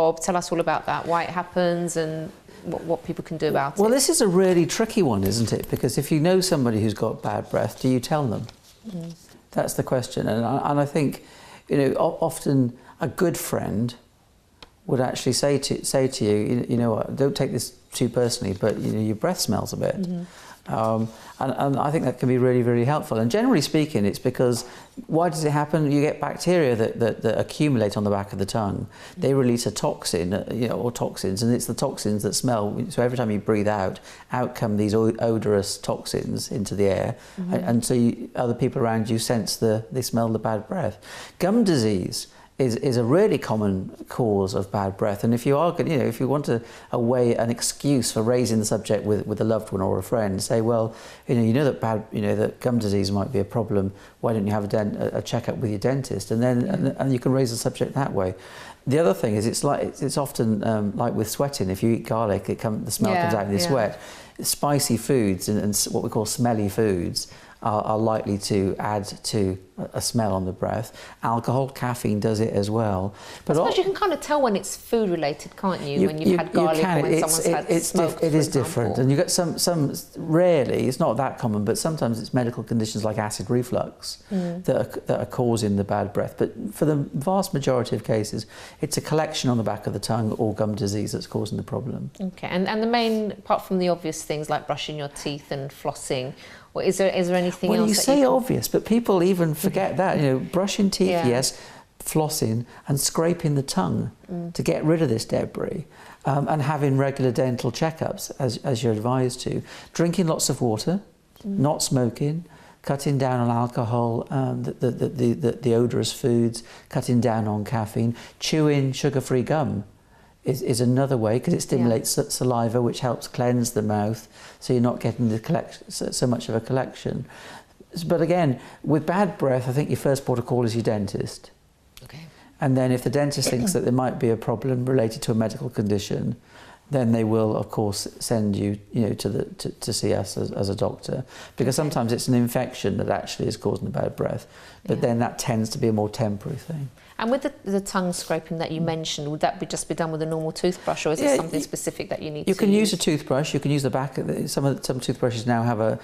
Rob. Tell us all about that, why it happens and what people can do about it. Well, this is a really tricky one, isn't it? Because if you know somebody who's got bad breath, do you tell them? That's the question. And I think, you know, often a good friend would actually say to you, you know what, don't take this too personally, but you know, your breath smells a bit. And I think that can be really, really helpful. And generally speaking, it's because, why does it happen? You get bacteria that accumulate on the back of the tongue. They release a toxin, you know, or toxins, and it's the toxins that smell. So every time you breathe out come these odorous toxins into the air, and so other people around you sense they smell the bad breath. Gum disease is a really common cause of bad breath, and if you are, you know, if you want an excuse for raising the subject with a loved one or a friend, say, well, you know that gum disease might be a problem. Why don't you have a checkup with your dentist? And then and you can raise the subject that way. The other thing is, it's often like with sweating. If you eat garlic, the smell comes out in your sweat. Spicy foods and what we call smelly foods are likely to add to a smell on the breath. Alcohol, caffeine does it as well. But I suppose you can kind of tell when it's food related, can't you? When you've had garlic or when someone's had smoke, it is different. And you get some rarely, it's not that common, but sometimes it's medical conditions like acid reflux that are causing the bad breath. But for the vast majority of cases, it's a collection on the back of the tongue or gum disease that's causing the problem. Okay, and the main, apart from the obvious things like brushing your teeth and flossing, or is there anything else? Well, you say obvious, but people even forget that. You know, brushing teeth, yes, flossing and scraping the tongue to get rid of this debris, and having regular dental checkups as you're advised to. Drinking lots of water, not smoking, cutting down on alcohol, the odorous foods, cutting down on caffeine, chewing sugar-free gum. Is another way, because it stimulates saliva, which helps cleanse the mouth, so you're not getting so much of a collection. But again, with bad breath, I think your first port of call is your dentist. Okay. And then if the dentist thinks that there might be a problem related to a medical condition, then they will, of course, send you, to see us as a doctor, because sometimes it's an infection that actually is causing the bad breath, but then that tends to be a more temporary thing. And with the tongue scraping that you mentioned, would that just be done with a normal toothbrush, or is it something specific that you need to use? You can use a toothbrush. You can use the back. Some toothbrushes now have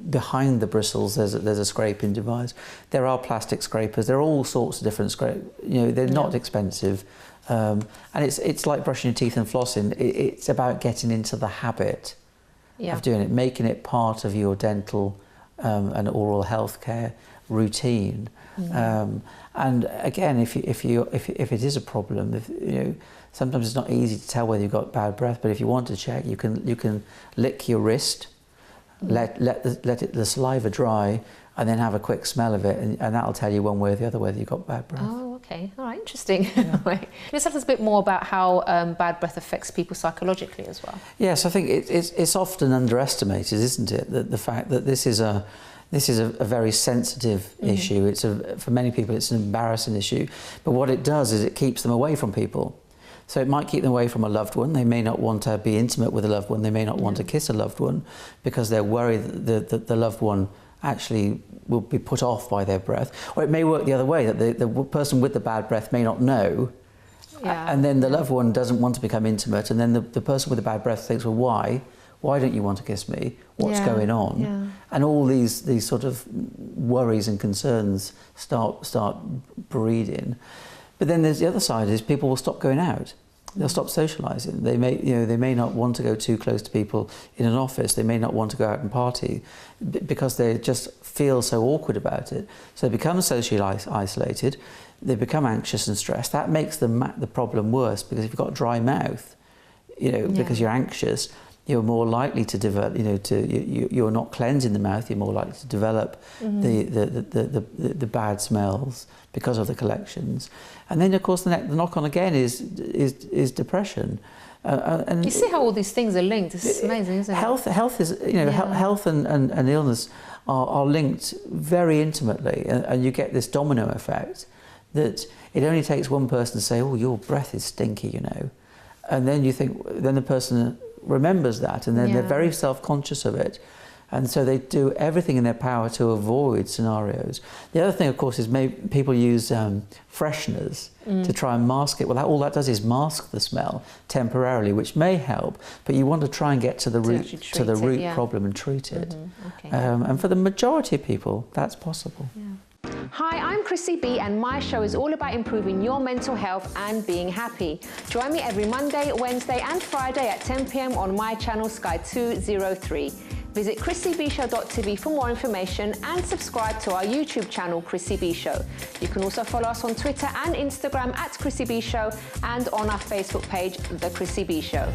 behind the bristles. There's a scraping device. There are plastic scrapers. There are all sorts of different they're not expensive, and it's like brushing your teeth and flossing. It's about getting into the habit of doing it, making it part of your dental and oral health care routine. And again, if it is a problem, sometimes it's not easy to tell whether you've got bad breath. But if you want to check, you can lick your wrist, let the saliva dry, and then have a quick smell of it, and that'll tell you one way or the other whether you've got bad breath. Oh, okay, all right, interesting. Yeah. Can you tell us a bit more about how bad breath affects people psychologically as well? Yes, I think it's often underestimated, isn't it? The fact that this is a very sensitive issue. For many people, it's an embarrassing issue. But what it does is it keeps them away from people. So it might keep them away from a loved one. They may not want to be intimate with a loved one. They may not want to kiss a loved one because they're worried that the loved one actually will be put off by their breath. Or it may work the other way, that the person with the bad breath may not know. And then the loved one doesn't want to become intimate. And then the person with the bad breath thinks, well, why? Why don't you want to kiss me? What's going on? Yeah. And all these sort of worries and concerns start breeding. But then there's the other side, is people will stop going out. They'll stop socialising. They may not want to go too close to people in an office. They may not want to go out and party because they just feel so awkward about it. So they become socially isolated. They become anxious and stressed. That makes the problem worse, because if you've got a dry mouth, because you're anxious, you're more likely to develop, you're not cleansing the mouth, you're more likely to develop the bad smells because of the collections. And then, of course, the knock-on again is depression. And you see how all these things are linked. It's amazing, isn't it? Health is, health and illness are linked very intimately, and you get this domino effect that it only takes one person to say, "Oh, your breath is stinky," and then you think, then the person remembers that, and then they're very self-conscious of it, And so they do everything in their power to avoid scenarios. The other thing, of course, is people use fresheners to try and mask it. Well, all that does is mask the smell temporarily, which may help, but you want to try and get to the root problem and treat it. Okay. And for the majority of people, that's possible. Yeah. Hi, I'm Chrissy B, and my show is all about improving your mental health and being happy. Join me every Monday, Wednesday and Friday at 10 p.m. on my channel Sky 203. Visit chrissybshow.tv for more information and subscribe to our YouTube channel, Chrissy B Show. You can also follow us on Twitter and Instagram at Chrissy B Show and on our Facebook page, The Chrissy B Show.